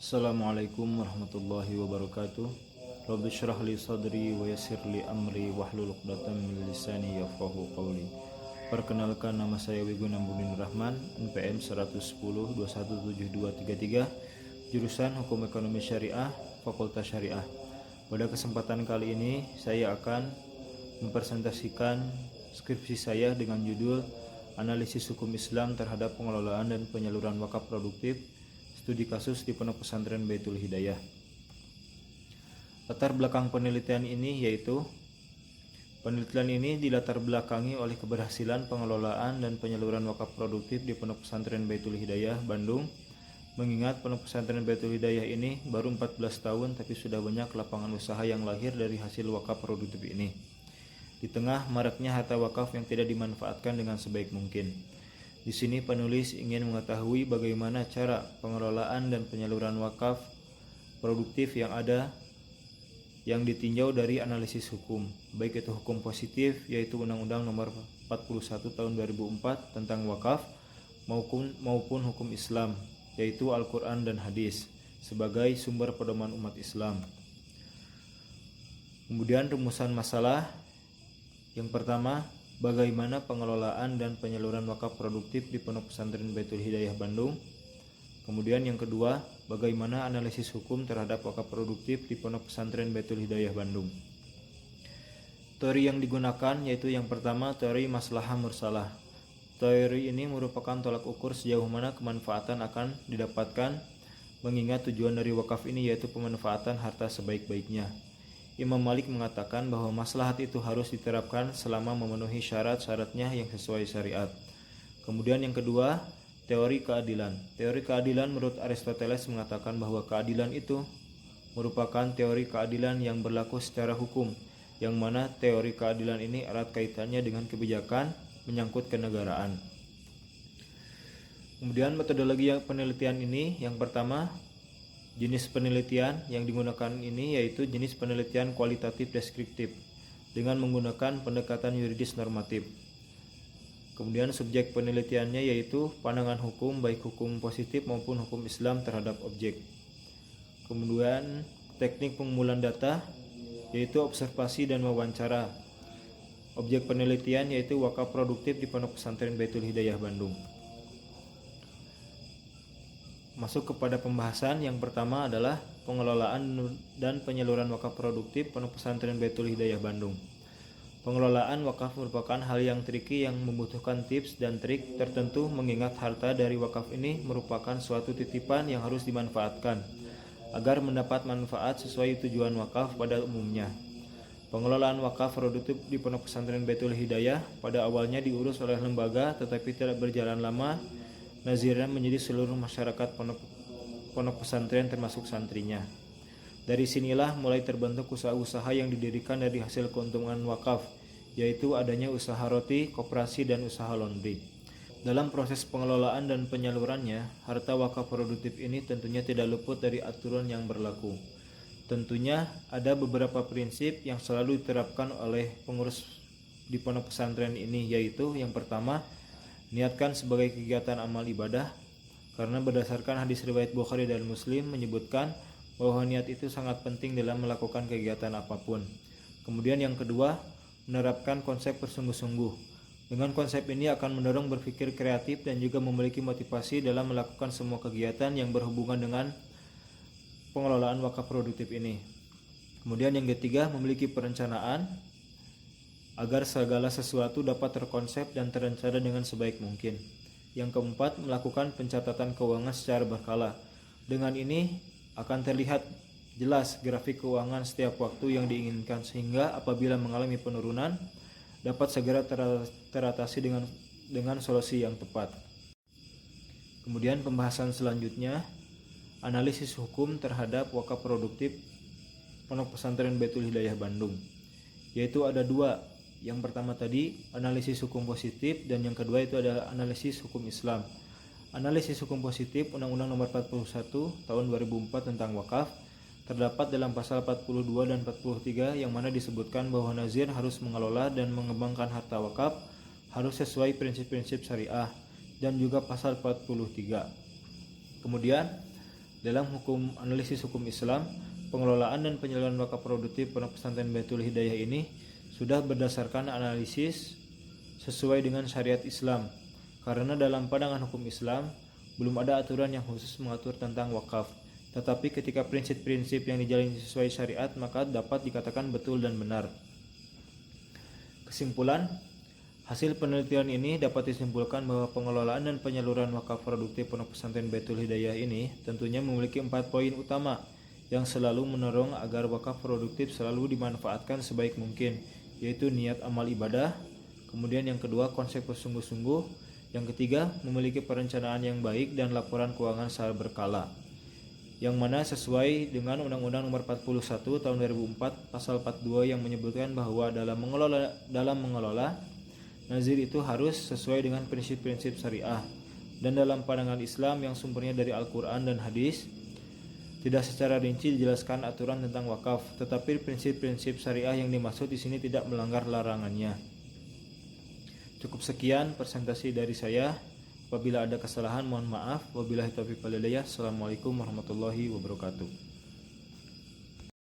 Assalamualaikum warahmatullahi wabarakatuh. Rabbi syrah li sadri wa yassir li amri wahlul 'uqdatam min lisani yafqahu qawli. Perkenalkan, nama saya Wigun Ambudin Rahman, NPM 110217233, jurusan Hukum Ekonomi Syariah, Fakultas Syariah. Pada kesempatan kali ini saya akan mempresentasikan skripsi saya dengan judul Analisis Hukum Islam terhadap Pengelolaan dan Penyaluran Wakaf Produktif, Studi Kasus di Pondok Pesantren Baitul Hidayah. Latar belakang penelitian ini yaitu penelitian ini dilatar belakangi oleh keberhasilan pengelolaan dan penyaluran wakaf produktif di Pondok Pesantren Baitul Hidayah, Bandung. Mengingat Pondok Pesantren Baitul Hidayah ini baru 14 tahun tapi sudah banyak lapangan usaha yang lahir dari hasil wakaf produktif ini. Di tengah maraknya harta wakaf yang tidak dimanfaatkan dengan sebaik mungkin. Di sini penulis ingin mengetahui bagaimana cara pengelolaan dan penyaluran wakaf produktif yang ditinjau dari analisis hukum, baik itu hukum positif yaitu Undang-Undang Nomor 41 Tahun 2004 tentang wakaf maupun hukum Islam yaitu Al-Quran dan Hadis sebagai sumber pedoman umat Islam. Kemudian rumusan masalah. Yang pertama, bagaimana pengelolaan dan penyaluran wakaf produktif di Pondok Pesantren Baitul Hidayah Bandung. Kemudian yang kedua, bagaimana analisis hukum terhadap wakaf produktif di Pondok Pesantren Baitul Hidayah Bandung. Teori yang digunakan yaitu yang pertama, teori maslahah mursalah. Teori ini merupakan tolak ukur sejauh mana kemanfaatan akan didapatkan, mengingat tujuan dari wakaf ini yaitu pemanfaatan harta sebaik-baiknya. Imam Malik mengatakan bahwa maslahat itu harus diterapkan selama memenuhi syarat-syaratnya yang sesuai syariat. Kemudian yang kedua, teori keadilan. Teori keadilan menurut Aristoteles mengatakan bahwa keadilan itu merupakan teori keadilan yang berlaku secara hukum, yang mana teori keadilan ini erat kaitannya dengan kebijakan menyangkut kenegaraan. Kemudian metodologi penelitian ini, yang pertama, jenis penelitian yang digunakan ini yaitu jenis penelitian kualitatif deskriptif dengan menggunakan pendekatan yuridis normatif. Kemudian subjek penelitiannya yaitu pandangan hukum baik hukum positif maupun hukum Islam terhadap objek. Kemudian teknik pengumpulan data yaitu observasi dan wawancara. Objek penelitian yaitu wakaf produktif di Pondok Pesantren Baitul Hidayah Bandung. Masuk kepada pembahasan. Yang pertama adalah pengelolaan dan penyaluran wakaf produktif Pondok Pesantren Baitul Hidayah Bandung. Pengelolaan wakaf merupakan hal yang tricky yang membutuhkan tips dan trik tertentu mengingat harta dari wakaf ini merupakan suatu titipan yang harus dimanfaatkan agar mendapat manfaat sesuai tujuan wakaf pada umumnya. Pengelolaan wakaf produktif di Pondok Pesantren Baitul Hidayah pada awalnya diurus oleh lembaga tetapi tidak berjalan lama. Nazirnya menjadi seluruh masyarakat pondok pesantren termasuk santrinya. Dari sinilah mulai terbentuk usaha-usaha yang didirikan dari hasil keuntungan wakaf, yaitu adanya usaha roti, koperasi, dan usaha laundry. Dalam proses pengelolaan dan penyalurannya, harta wakaf produktif ini tentunya tidak luput dari aturan yang berlaku. Tentunya ada beberapa prinsip yang selalu diterapkan oleh pengurus di pondok pesantren ini, yaitu yang pertama, niatkan sebagai kegiatan amal ibadah, karena berdasarkan hadis riwayat Bukhari dan Muslim menyebutkan bahwa niat itu sangat penting dalam melakukan kegiatan apapun. Kemudian yang kedua, menerapkan konsep bersungguh-sungguh. Dengan konsep ini akan mendorong berpikir kreatif dan juga memiliki motivasi dalam melakukan semua kegiatan yang berhubungan dengan pengelolaan wakaf produktif ini. Kemudian yang ketiga, memiliki perencanaan agar segala sesuatu dapat terkonsep dan terencana dengan sebaik mungkin. Yang keempat, melakukan pencatatan keuangan secara berkala. Dengan ini akan terlihat jelas grafik keuangan setiap waktu yang diinginkan sehingga apabila mengalami penurunan dapat segera teratasi dengan solusi yang tepat. Kemudian pembahasan selanjutnya, analisis hukum terhadap wakaf produktif Pondok Pesantren Baitul Hidayah Bandung, yaitu ada dua. Yang pertama tadi analisis hukum positif dan yang kedua itu adalah analisis hukum Islam. Analisis hukum positif Undang-Undang Nomor 41 Tahun 2004 tentang wakaf terdapat dalam pasal 42 dan 43 yang mana disebutkan bahwa nazir harus mengelola dan mengembangkan harta wakaf harus sesuai prinsip-prinsip syariah dan juga pasal 43. Kemudian Dalam analisis hukum Islam, pengelolaan dan penyaluran wakaf produktif Pondok Pesantren Baitul Hidayah ini sudah berdasarkan analisis sesuai dengan syariat Islam. Karena dalam pandangan hukum Islam belum ada aturan yang khusus mengatur tentang wakaf. Tetapi ketika prinsip-prinsip yang dijalani sesuai syariat, maka dapat dikatakan betul dan benar. Kesimpulan, hasil penelitian ini dapat disimpulkan bahwa pengelolaan dan penyaluran wakaf produktif Pondok Pesantren Baitul Hidayah ini tentunya memiliki 4 poin utama yang selalu mendorong agar wakaf produktif selalu dimanfaatkan sebaik mungkin, yaitu niat amal ibadah, kemudian yang kedua konsep bersungguh-sungguh, yang ketiga memiliki perencanaan yang baik dan laporan keuangan secara berkala, yang mana sesuai dengan Undang-Undang Nomor 41 Tahun 2004 Pasal 42 yang menyebutkan bahwa dalam mengelola nazir itu harus sesuai dengan prinsip-prinsip syariah. Dan dalam pandangan Islam yang sumbernya dari Al-Quran dan hadis, tidak secara rinci dijelaskan aturan tentang wakaf, tetapi prinsip-prinsip syariah yang dimaksud di sini tidak melanggar larangannya. Cukup sekian presentasi dari saya. Apabila ada kesalahan mohon maaf. Wabillahi taufiq wal hidayah. Assalamualaikum warahmatullahi wabarakatuh.